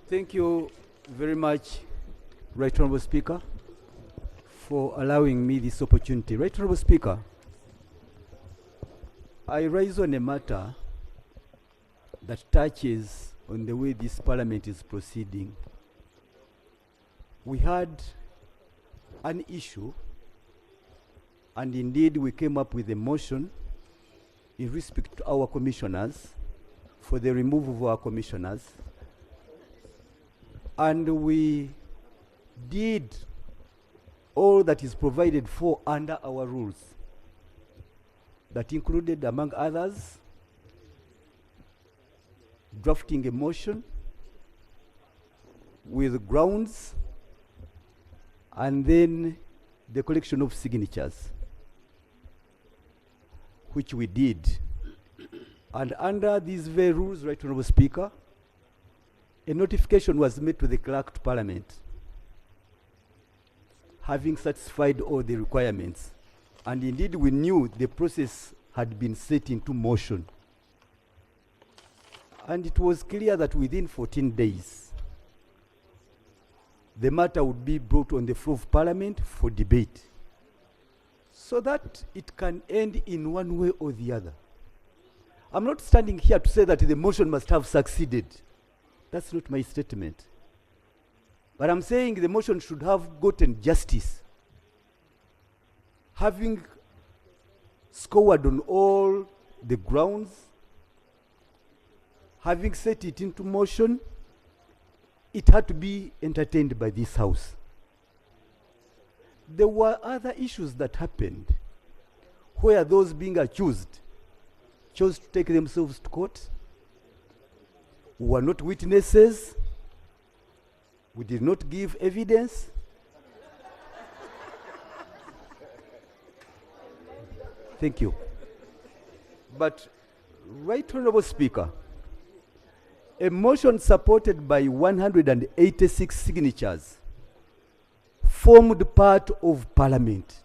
Thank you very much, Right Honourable Speaker, for allowing me this opportunity. Right Honourable Speaker, I rise on a matter that touches on the way this Parliament is proceeding. We had an issue, and indeed we came up with a motion in respect to our commissioners for the removal of our commissioners. And we did all that is provided for under our rules. That included, among others, drafting a motion with grounds and then the collection of signatures, which we did. And under these very rules, Right Honourable Speaker, a notification was made to the Clerk to Parliament, having satisfied all the requirements. And indeed, we knew the process had been set into motion. And it was clear that within 14 days, the matter would be brought on the floor of Parliament for debate, so that it can end in one way or the other. I'm not standing here to say that the motion must have succeeded. That's not my statement. But I'm saying the motion should have gotten justice. Having scored on all the grounds, having set it into motion, it had to be entertained by this House. There were other issues that happened where those being accused chose to take themselves to court. We were not witnesses. We did not give evidence. Thank you. But, Right Honourable Speaker, a motion supported by 186 signatures formed part of Parliament.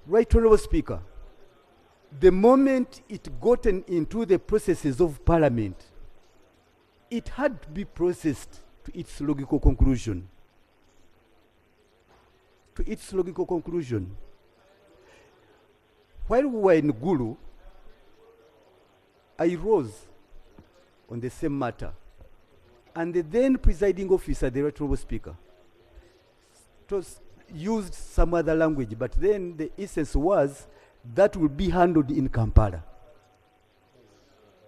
Right Honourable Speaker, the moment it gotten into the processes of Parliament, it had to be processed to its logical conclusion. To its logical conclusion. While we were in Gulu, I rose on the same matter, and the then presiding officer, the Right Honourable Speaker, used some other language, but then the essence was that will be handled in Kampala.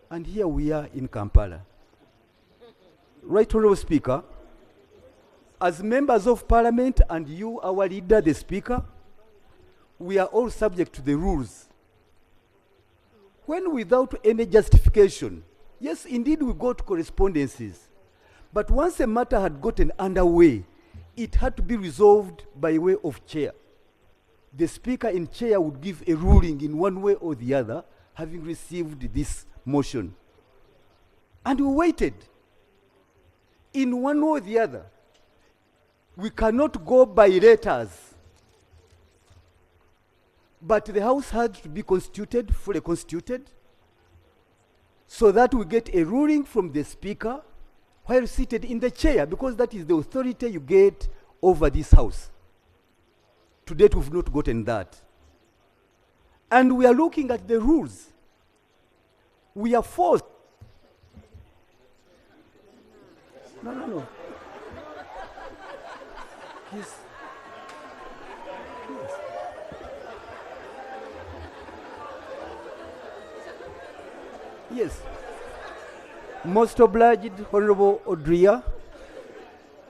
And here we are in Kampala. Right Honourable Speaker, as members of Parliament and you, our leader, the Speaker, we are all subject to the rules. When without any justification, yes, indeed we got correspondences, but once a matter had gotten underway, it had to be resolved by way of chair. The Speaker in chair would give a ruling in one way or the other, having received this motion. And we waited. In one way or the other, we cannot go by letters. But the House had to be constituted, fully constituted, so that we get a ruling from the Speaker while seated in the chair, because that is the authority you get over this House. To date, we've not gotten that. And we are looking at the rules. We are forced. No. Yes. Yes. Most obliged, Honorable Odria.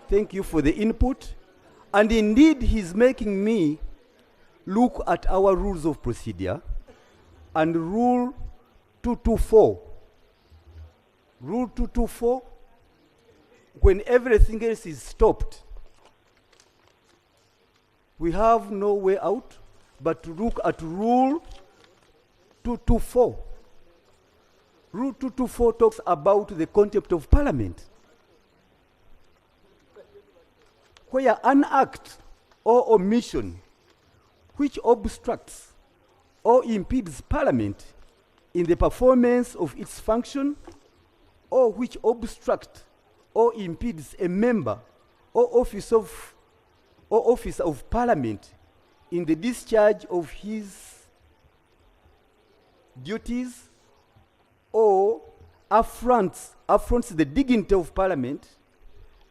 Thank you for the input. And indeed, he's making me look at our rules of procedure and Rule 224. Rule 224, when everything else is stopped, we have no way out but to look at Rule 224. Rule 224 talks about the contempt of Parliament, where an act or omission which obstructs or impedes Parliament in the performance of its function, or which obstruct or impedes a member or officer of Parliament in the discharge of his duties, or affronts the dignity of Parliament,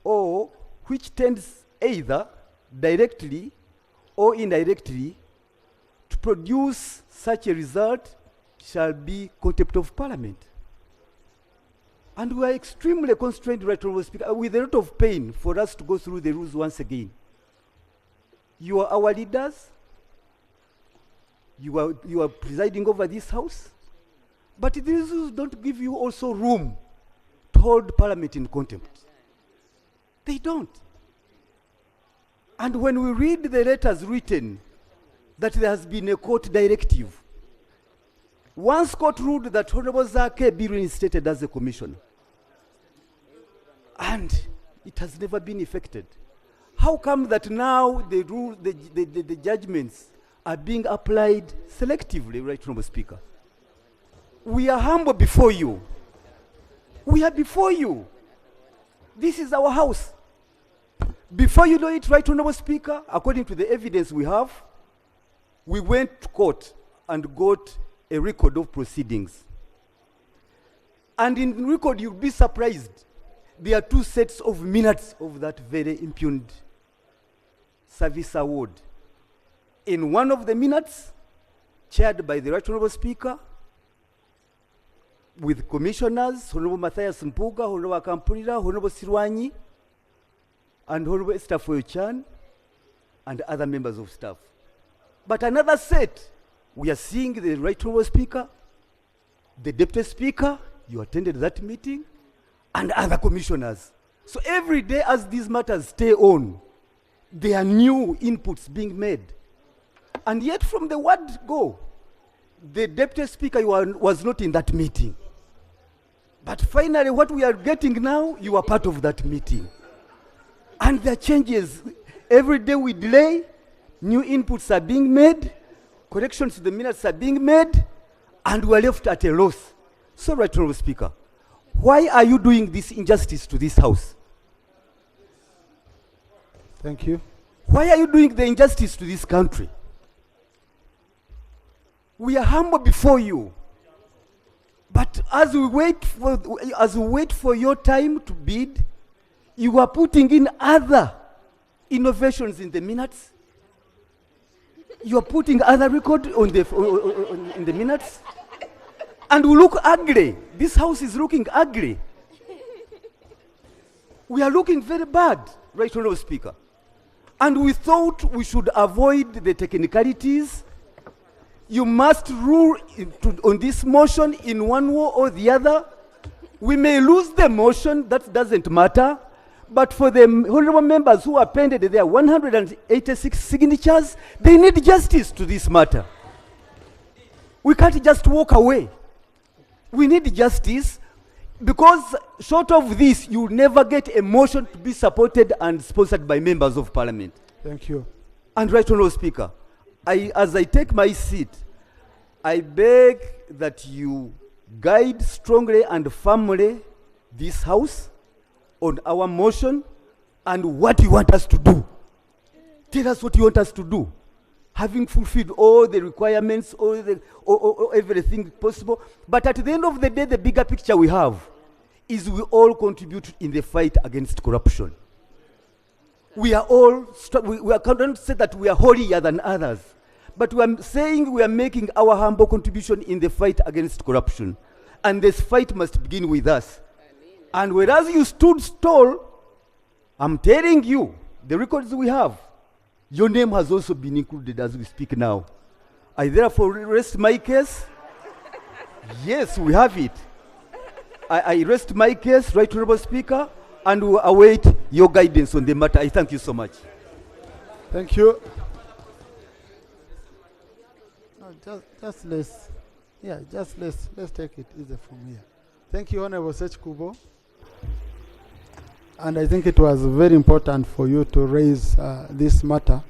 or which tends either directly or indirectly to produce such a result, shall be contempt of Parliament. And we are extremely constrained, Right Honourable Speaker, with a lot of pain for us to go through the rules once again. You are our leaders. You are presiding over this house. But these rules don't give you also room to hold Parliament in contempt. They don't. And when we read the letters written that there has been a court directive, once court ruled that Honorable Zake be reinstated as a commissioner, and it has never been effected. How come that now the judgments are being applied selectively, Right Honourable Speaker? We are humble before you. We are before you. This is our house. Before you know it, Right Honourable Speaker, according to the evidence we have, we went to court and got a record of proceedings. And in record, you'll be surprised. There are 2 sets of minutes of that very impugned service award. In one of the minutes, chaired by the Right Honourable Speaker, with commissioners, Honourable Matthias Mpuga, Honourable Kampulira, Honourable Sirwanyi, and Honourable Esther Foyo-Chan, and other members of staff. But another set, we are seeing the Right Honourable Speaker, the Deputy Speaker, you attended that meeting, and other commissioners. So every day as these matters stay on, there are new inputs being made. And yet from the word go, the Deputy Speaker was not in that meeting. But finally what we are getting now, you are part of that meeting. And there are changes. Every day we delay, new inputs are being made, corrections to the minutes are being made, and we are left at a loss. So, Right Honourable Speaker, why are you doing this injustice to this house? Thank you. Why are you doing the injustice to this country? We are humble before you. But as we wait for your time to bid, you are putting in other innovations in the minutes. You are putting other record on in the minutes. And we look ugly. This house is looking ugly. We are looking very bad, Right Honourable Speaker. And we thought we should avoid the technicalities. You must rule on this motion in one way or the other. We may lose the motion, that doesn't matter. But for the honourable members who appended their 186 signatures, they need justice to this matter. We can't just walk away. We need justice, because short of this, you will never get a motion to be supported and sponsored by members of Parliament. Thank you. And Right Honourable Speaker, as I take my seat, I beg that you guide strongly and firmly this House on our motion and what you want us to do. Tell us what you want us to do. Having fulfilled all the requirements, all everything possible. But at the end of the day, the bigger picture we have is we all contribute in the fight against corruption. We are all, we are going to say that we are holier than others. But we are saying we are making our humble contribution in the fight against corruption. And this fight must begin with us. And whereas you stood tall, I'm telling you, the records we have, your name has also been included as we speak now. I therefore rest my case. Yes, we have it. I rest my case, Right Honourable Speaker, and will await your guidance on the matter. I thank you so much. Thank you. No, let's take it easy from here. Thank you, Honourable Sekikubo. And I think it was very important for you to raise this matter